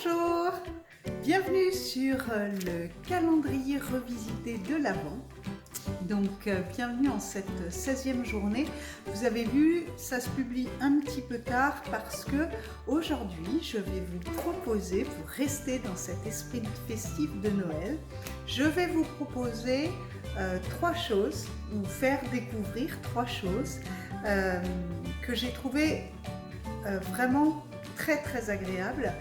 Bonjour, bienvenue sur le calendrier revisité de l'Avent. Donc bienvenue en cette 16e journée. Vous avez vu, ça se publie un petit peu tard parce que aujourd'hui je vais vous proposer, pour rester dans cet esprit festif de Noël, je vais vous proposer trois choses, ou faire découvrir trois choses que j'ai trouvées vraiment très agréables.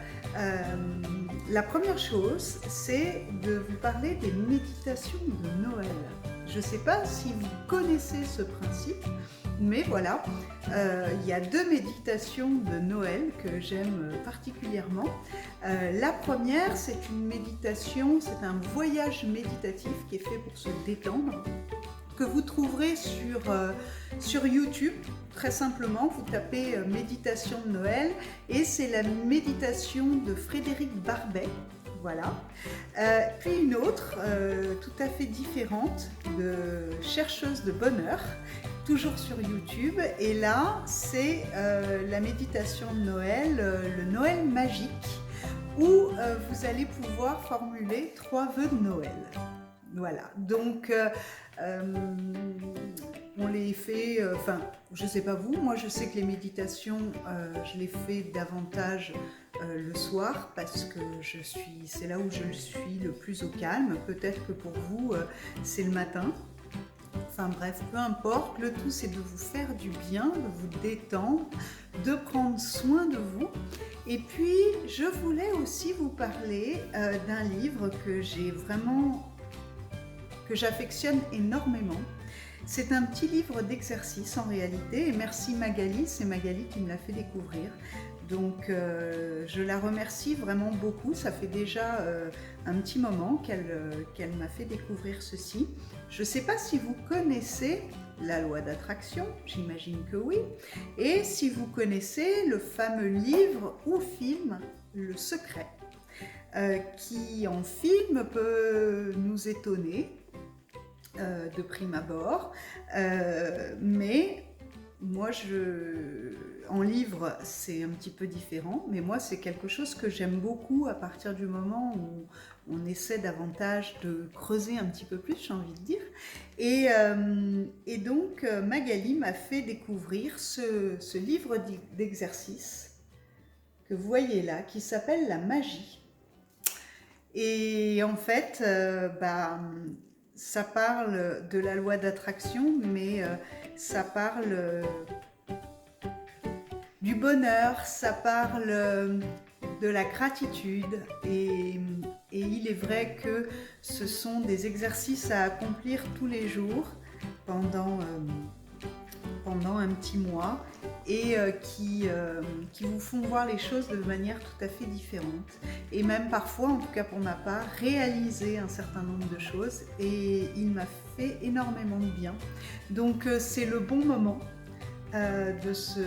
La première chose, c'est de vous parler des méditations de Noël. Je ne sais pas si vous connaissez ce principe, mais voilà, il y a deux méditations de Noël que j'aime particulièrement. La première, c'est une méditation, c'est un voyage méditatif qui est fait pour se détendre, que vous trouverez sur YouTube. Très simplement, vous tapez méditation de Noël et c'est la méditation de Frédéric Barbet. Voilà. Puis une autre, tout à fait différente, de chercheuse de bonheur, toujours sur YouTube. Et là, c'est la méditation de Noël, le Noël magique, où vous allez pouvoir formuler 3 vœux de Noël. Voilà, donc on les fait, je sais pas vous, moi je sais que les méditations, je les fais davantage le soir parce que c'est là où je suis le plus au calme. Peut-être que pour vous, c'est le matin. Enfin bref, peu importe, le tout c'est de vous faire du bien, de vous détendre, de prendre soin de vous. Et puis, je voulais aussi vous parler d'un livre que j'affectionne énormément. C'est un petit livre d'exercice en réalité, et merci Magali, c'est Magali qui me l'a fait découvrir. Donc je la remercie vraiment beaucoup, ça fait déjà un petit moment qu'elle m'a fait découvrir ceci. Je ne sais pas si vous connaissez la loi d'attraction, j'imagine que oui, et si vous connaissez le fameux livre ou film Le Secret, qui en film peut nous étonner de prime abord, mais moi en livre c'est un petit peu différent, mais moi c'est quelque chose que j'aime beaucoup à partir du moment où on essaie davantage de creuser un petit peu plus, j'ai envie de dire, et donc Magali m'a fait découvrir ce livre d'exercice que vous voyez là, qui s'appelle La Magie. Et en fait, ça parle de la loi d'attraction, mais ça parle du bonheur, ça parle de la gratitude. Et il est vrai que ce sont des exercices à accomplir tous les jours pendant un petit mois et qui vous font voir les choses de manière tout à fait différente, et même parfois, en tout cas pour ma part, réaliser un certain nombre de choses, et il m'a fait énormément de bien. Donc c'est le bon moment de se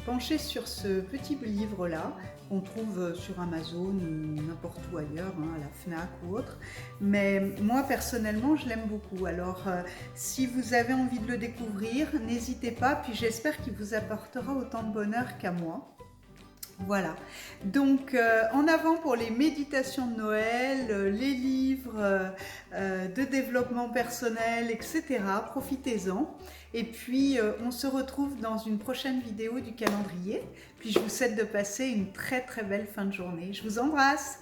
pencher sur ce petit livre là qu'on trouve sur Amazon ou n'importe où ailleurs, à la Fnac ou autre, mais moi personnellement je l'aime beaucoup. Alors si vous avez envie de le découvrir, n'hésitez pas, puis j'espère qu'il vous apportera autant de bonheur qu'à moi. Voilà, donc en avant pour les méditations de Noël, les livres de développement personnel, etc. Profitez-en. Et puis on se retrouve dans une prochaine vidéo du calendrier. Puis je vous souhaite de passer une très belle fin de journée. Je vous embrasse.